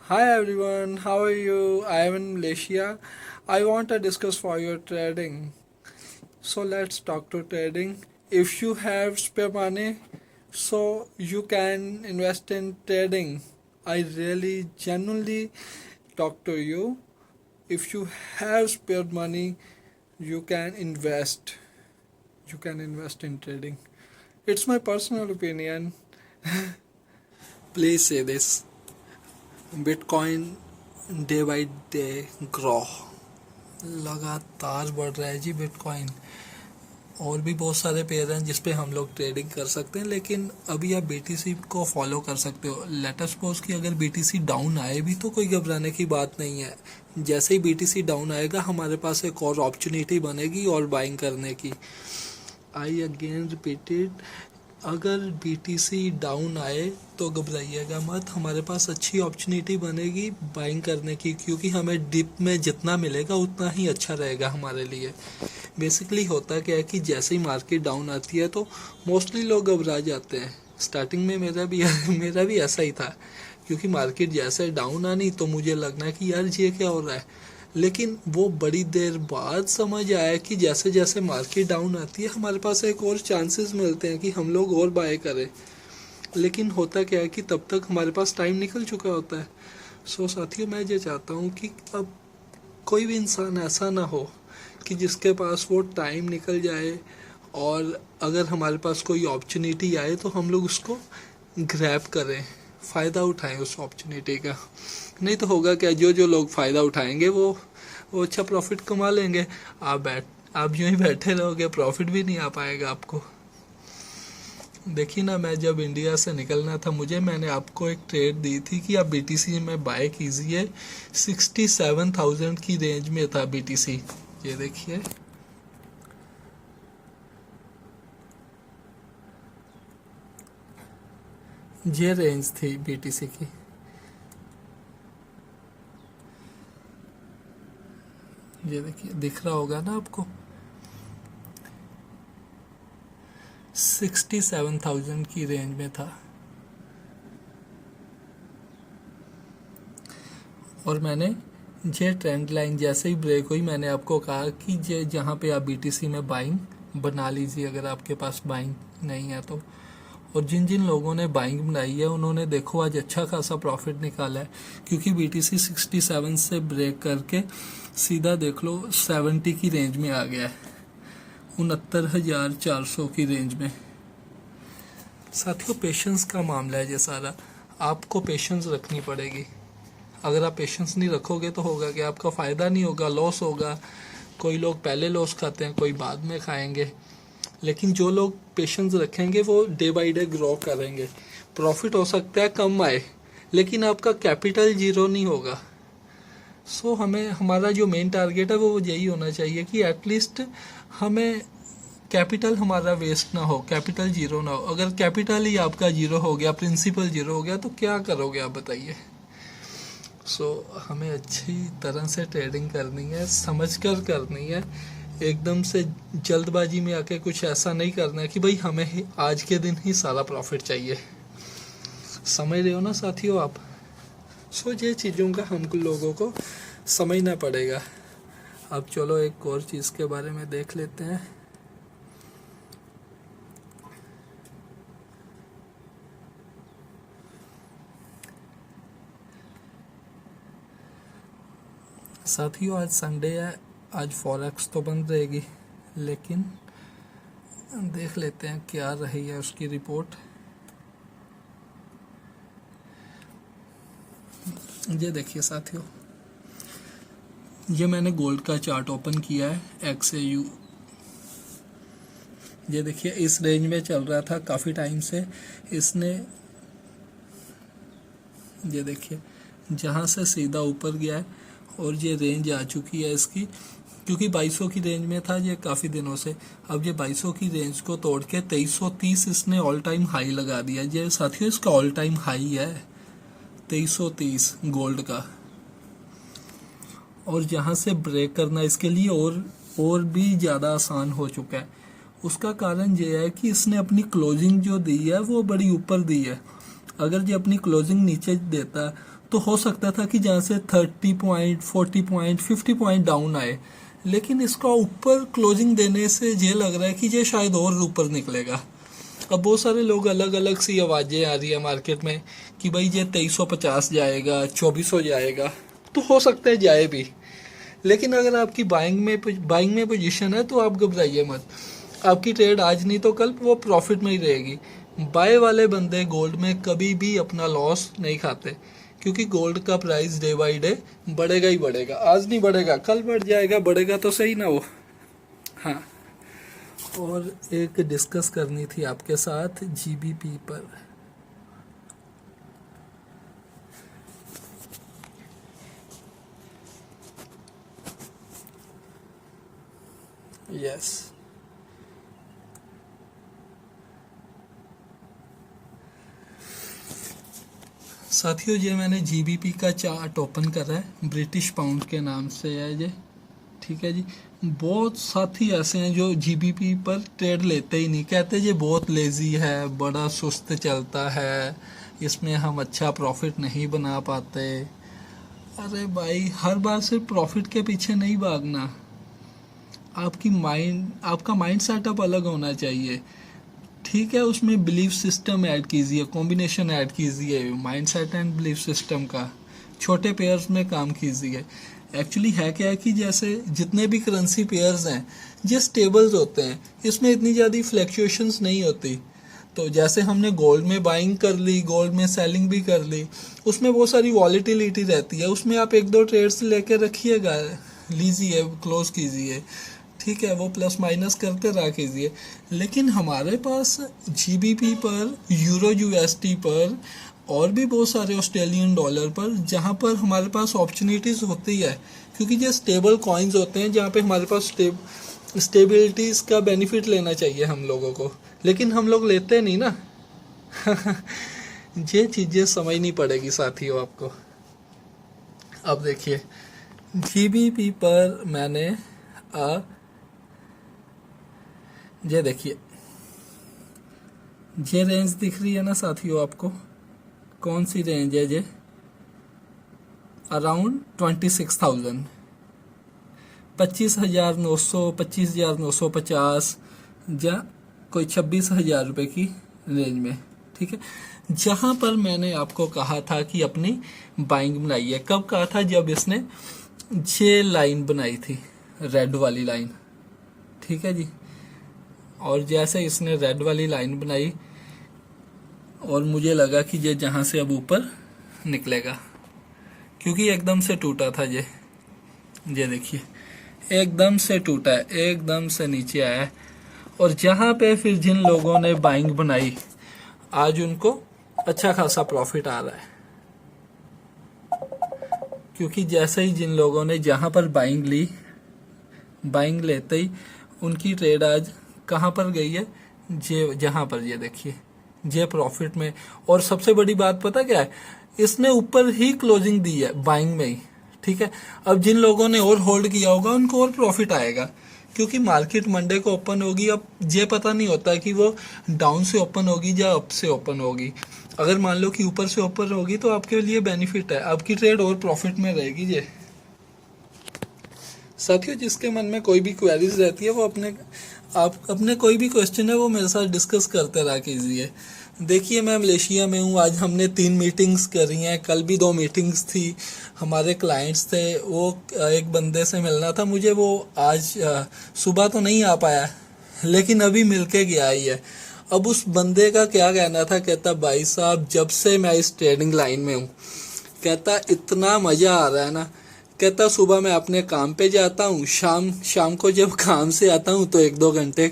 Hi everyone, how are you? I am in Malaysia. I want to discuss for your trading. So let's talk to trading. If you have spare money, so you can invest in trading. I really genuinely talk to you. If you have spare money, you can invest. You can invest in trading. It's my personal opinion. Please say this. Bitcoin day by day grow लगातार बढ़ रहा है जी bitcoin. और भी बहुत सारे pair हैं जिस पे हम लोग ट्रेडिंग कर सकते हैं, लेकिन अभी आप बीटीसी को फॉलो कर सकते हो। लेटेस्ट सपोज कि अगर बीटीसी डाउन आए भी तो कोई घबराने की बात नहीं है। जैसे ही बीटीसी डाउन आएगा हमारे पास एक और अपॉर्चुनिटी बनेगी और बाइंग करने की। आई अगेन रिपीटेड, अगर बीटीसी डाउन आए तो घबराइएगा मत, हमारे पास अच्छी अपॉर्चुनिटी बनेगी बाइंग करने की, क्योंकि हमें डिप में जितना मिलेगा उतना ही अच्छा रहेगा हमारे लिए। बेसिकली होता क्या है कि जैसे ही मार्केट डाउन आती है तो मोस्टली लोग घबरा जाते हैं। स्टार्टिंग में मेरा भी ऐसा ही था, क्योंकि मार्केट जैसे डाउन आनी तो मुझे लगना कि यार ये क्या हो रहा है। लेकिन वो बड़ी देर बाद समझ आया कि जैसे जैसे मार्केट डाउन आती है हमारे पास एक और चांसेस मिलते हैं कि हम लोग और बाय करें। लेकिन होता क्या है कि तब तक हमारे पास टाइम निकल चुका होता है। सो साथियों, मैं ये चाहता हूँ कि अब कोई भी इंसान ऐसा ना हो कि जिसके पास वो टाइम निकल जाए, और अगर हमारे पास कोई अपॉर्चुनिटी आए तो हम लोग उसको ग्रैब करें, फ़ायदा उठाएं उस अपॉर्चुनिटी का। नहीं तो होगा क्या, जो जो लोग फ़ायदा उठाएंगे वो अच्छा प्रॉफिट कमा लेंगे। आप यूं ही बैठे रहोगे, प्रॉफिट भी नहीं आ पाएगा आपको। देखिए ना, मैं जब इंडिया से निकलना था मैंने आपको एक ट्रेड दी थी कि आप बीटीसी में बाय कीजिए। 67,000 की रेंज में था बीटीसी। ये देखिए, ये रेंज थी बीटीसी की। ये देखिए, दिख रहा होगा ना आपको, 67,000 की रेंज में था। और मैंने ये ट्रेंड लाइन जैसे ही ब्रेक हुई मैंने आपको कहा कि ये जहाँ पे आप बीटीसी में बाइंग बना लीजिए अगर आपके पास बाइंग नहीं है तो। और जिन जिन लोगों ने बाइंग बनाई है उन्होंने देखो आज अच्छा खासा प्रॉफिट निकाला है, क्योंकि बीटीसी 67 से ब्रेक करके सीधा देख लो 70 की रेंज में आ गया है, 69,400 की रेंज में। साथियों, पेशेंस का मामला है ये सारा, आपको पेशेंस रखनी पड़ेगी। अगर आप पेशेंस नहीं रखोगे तो होगा कि आपका फ़ायदा नहीं होगा, लॉस होगा। कोई लोग पहले लॉस खाते हैं, कोई बाद में खाएंगे। लेकिन जो लोग पेशेंस रखेंगे वो डे बाई डे ग्रो करेंगे। प्रॉफिट हो सकता है कम आए, लेकिन आपका कैपिटल जीरो नहीं होगा। सो हमें हमारा जो मेन टारगेट है वो यही होना चाहिए कि एटलीस्ट हमें कैपिटल हमारा वेस्ट ना हो, कैपिटल जीरो ना हो। अगर कैपिटल ही आपका जीरो हो गया, प्रिंसिपल जीरो हो गया, तो क्या करोगे आप बताइए। हमें अच्छी तरह से ट्रेडिंग करनी है, समझ कर करनी है। एकदम से जल्दबाजी में आके कुछ ऐसा नहीं करना है कि भाई हमें आज के दिन ही सारा प्रॉफिट चाहिए। समझ रहे हो ना साथियों आप। ये चीज़ों का हम लोगों को समझना पड़ेगा। अब चलो एक और चीज़ के बारे में देख लेते हैं। साथियों, आज संडे है, आज फॉरेक्स तो बंद रहेगी, लेकिन देख लेते हैं क्या रही है उसकी रिपोर्ट। ये देखिए साथियों, ये मैंने गोल्ड का चार्ट ओपन किया है XAU। ये देखिए, इस रेंज में चल रहा था काफ़ी टाइम से। इसने ये देखिए जहाँ से सीधा ऊपर गया है, और ये रेंज आ चुकी है इसकी, क्योंकि 2200 की रेंज में था ये काफ़ी दिनों से। अब ये 2200 की रेंज को तोड़ के 2330 इसने ऑल टाइम हाई लगा दिया। ये साथियों इसका ऑल टाइम हाई है 2330 गोल्ड का। और यहाँ से ब्रेक करना इसके लिए और भी ज़्यादा आसान हो चुका है। उसका कारण ये है कि इसने अपनी क्लोजिंग जो दी है वो बड़ी ऊपर दी है। अगर ये अपनी क्लोजिंग नीचे देता तो हो सकता था कि जहाँ से 30 पॉइंट, 40 पॉइंट, 50 पॉइंट डाउन आए, लेकिन इसका ऊपर क्लोजिंग देने से ये लग रहा है कि ये शायद और ऊपर निकलेगा। अब बहुत सारे लोग, अलग अलग सी आवाज़ें आ रही है मार्केट में कि भाई ये 2350 जाएगा, 2400 जाएगा, तो हो सकता है जाए भी। लेकिन अगर आपकी बाइंग में पोजीशन है तो आप घबराइए मत। आपकी ट्रेड आज नहीं तो कल वो प्रॉफिट में ही रहेगी। बाय वाले बंदे गोल्ड में कभी भी अपना लॉस नहीं खाते, क्योंकि गोल्ड का प्राइस डे बाई डे बढ़ेगा ही बढ़ेगा। आज नहीं बढ़ेगा, कल बढ़ जाएगा, बढ़ेगा तो सही ना वो। हाँ, और एक डिस्कस करनी थी आपके साथ जीबीपी पर। यस, साथियों, ये मैंने जीबीपी का चार्ट ओपन करा है, ब्रिटिश पाउंड के नाम से है ये, ठीक है जी। बहुत साथी ऐसे हैं जो जीबीपी पर ट्रेड लेते ही नहीं, कहते ये बहुत लेजी है, बड़ा सुस्त चलता है, इसमें हम अच्छा प्रॉफिट नहीं बना पाते। अरे भाई, हर बार सिर्फ प्रॉफिट के पीछे नहीं भागना। आपका माइंड सेटअप अलग होना चाहिए, ठीक है। उसमें बिलीफ सिस्टम ऐड कीजिए, कॉम्बिनेशन ऐड कीजिए mind set and belief system का, छोटे पेयर्स में काम कीजिए। एक्चुअली है क्या है कि जैसे जितने भी करेंसी पेयर्स हैं ये स्टेबल्स होते हैं, इसमें इतनी ज़्यादा फ्लैक्चुएशंस नहीं होती। तो जैसे हमने गोल्ड में बाइंग कर ली, गोल्ड में सेलिंग भी कर ली, उसमें बहुत सारी वॉलीटिलिटी रहती है, उसमें आप एक दो ट्रेड्स लेके रखिएगा, लीजिए, क्लोज कीजिए, ठीक है, वो प्लस माइनस करते रहा कीजिए। लेकिन हमारे पास जीबीपी पर, यूरो यूएसटी पर, और भी बहुत सारे ऑस्ट्रेलियन डॉलर पर, जहाँ पर हमारे पास अपॉर्चुनिटीज़ होती है, क्योंकि ये स्टेबल कॉइन्स होते हैं जहाँ पे हमारे पास स्टेबिलिटीज़ का बेनिफिट लेना चाहिए हम लोगों को, लेकिन हम लोग लेते नहीं ना। ये चीज़ें समझनी पड़ेगी साथियों आपको। अब देखिए, जीबीपी पर मैंने ये देखिए, ये रेंज दिख रही है ना साथियों आपको, कौन सी रेंज है ये? अराउंड 26,000, 25,900, 25,950 या कोई 26,000 रुपये की रेंज में, ठीक है। जहाँ पर मैंने आपको कहा था कि अपनी बाइंग बनाई है, कब कहा था? जब इसने ये लाइन बनाई थी, रेड वाली लाइन, ठीक है जी। और जैसे इसने रेड वाली लाइन बनाई और मुझे लगा कि ये जहाँ से अब ऊपर निकलेगा, क्योंकि एकदम से टूटा था ये देखिए, एकदम से टूटा है, एकदम से नीचे आया है। और जहाँ पे फिर जिन लोगों ने बाइंग बनाई, आज उनको अच्छा खासा प्रॉफिट आ रहा है, क्योंकि जैसे ही जिन लोगों ने जहाँ पर बाइंग ली, बाइंग लेते ही उनकी ट्रेड आज कहाँ पर गई है? जहाँ पर ये देखिए, ये प्रॉफिट में। और सबसे बड़ी बात पता क्या है? इसने ऊपर ही क्लोजिंग दी है बाइंग में ही, ठीक है। अब जिन लोगों ने और होल्ड किया होगा उनको और प्रॉफिट आएगा, क्योंकि मार्केट मंडे को ओपन होगी। अब ये पता नहीं होता कि वो डाउन से ओपन होगी या अप से ओपन होगी। अगर मान लो कि ऊपर से ओपन होगी तो आपके लिए बेनिफिट है, आपकी ट्रेड और प्रॉफिट में रहेगी। ये साथियों, जिसके मन में कोई भी क्वेरीज रहती है वो अपने कोई भी क्वेश्चन है वो मेरे साथ डिस्कस करते रहा कीजिए। देखिए, मैं मलेशिया में हूँ, आज हमने 3 मीटिंग्स करी हैं, कल भी 2 मीटिंग्स थी, हमारे क्लाइंट्स थे। वो एक बंदे से मिलना था मुझे, वो आज सुबह तो नहीं आ पाया, लेकिन अभी मिल के गया ही है। अब उस बंदे का क्या कहना था, कहता भाई साहब जब से मैं इस ट्रेडिंग लाइन में हूँ, कहता इतना मज़ा आ रहा है ना, कहता सुबह मैं अपने काम पे जाता हूँ, शाम को जब काम से आता हूँ तो 1-2 घंटे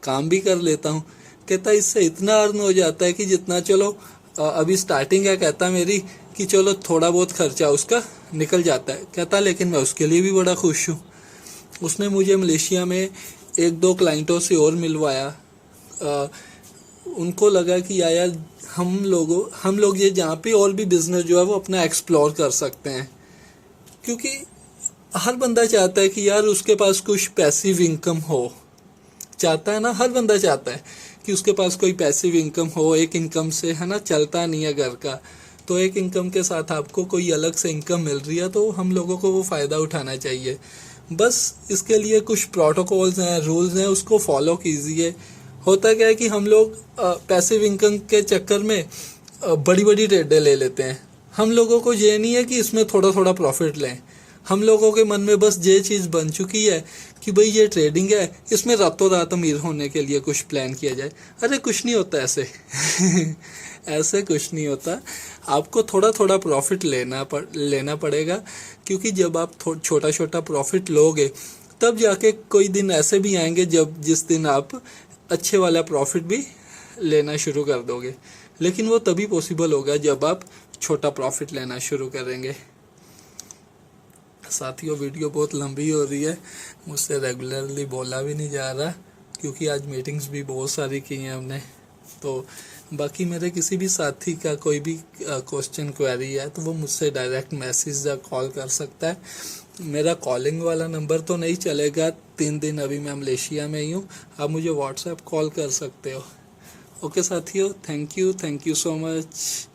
काम भी कर लेता हूँ। कहता इससे इतना अर्न हो जाता है कि जितना, चलो अभी स्टार्टिंग है, कहता मेरी, कि चलो थोड़ा बहुत खर्चा उसका निकल जाता है। कहता लेकिन मैं उसके लिए भी बड़ा खुश हूँ। उसने मुझे मलेशिया में 1-2 क्लाइंटों से और मिलवाया। उनको लगा कि यार हम लोग ये जहाँ पे और भी बिजनेस जो है वो अपना एक्सप्लोर कर सकते हैं, क्योंकि हर बंदा चाहता है कि यार उसके पास कुछ पैसिव इनकम हो, चाहता है ना, हर बंदा चाहता है कि उसके पास कोई पैसिव इनकम हो, एक इनकम से है ना चलता नहीं है घर का, तो एक इनकम के साथ आपको कोई अलग से इनकम मिल रही है तो हम लोगों को वो फ़ायदा उठाना चाहिए। बस इसके लिए कुछ प्रोटोकॉल्स हैं, रूल्स हैं, उसको फॉलो कीजिए। होता क्या है कि हम लोग पैसिव इनकम के चक्कर में बड़ी बड़ी ट्रेडें ले लेते हैं। हम लोगों को ये नहीं है कि इसमें थोड़ा थोड़ा प्रॉफिट लें। हम लोगों के मन में बस ये चीज़ बन चुकी है कि भाई ये ट्रेडिंग है, इसमें रातों रात अमीर होने के लिए कुछ प्लान किया जाए। अरे कुछ नहीं होता ऐसे ऐसे कुछ नहीं होता। आपको थोड़ा थोड़ा प्रॉफिट लेना पड़ेगा, क्योंकि जब आप छोटा छोटा प्रॉफिट लोगे तब जाके कोई दिन ऐसे भी आएंगे जिस दिन आप अच्छे वाला प्रॉफिट भी लेना शुरू कर दोगे। लेकिन वो तभी पॉसिबल होगा जब आप छोटा प्रॉफिट लेना शुरू करेंगे। साथियों, वीडियो बहुत लंबी हो रही है, मुझसे रेगुलरली बोला भी नहीं जा रहा, क्योंकि आज मीटिंग्स भी बहुत सारी की हैं हमने। तो बाकी मेरे किसी भी साथी का कोई भी क्वेश्चन क्वेरी है तो वो मुझसे डायरेक्ट मैसेज या कॉल कर सकता है। मेरा कॉलिंग वाला नंबर तो नहीं चलेगा, 3 दिन अभी मैं मलेशिया में ही हूँ। आप मुझे व्हाट्सएप कॉल कर सकते हो। ओके साथियों, थैंक यू सो मच।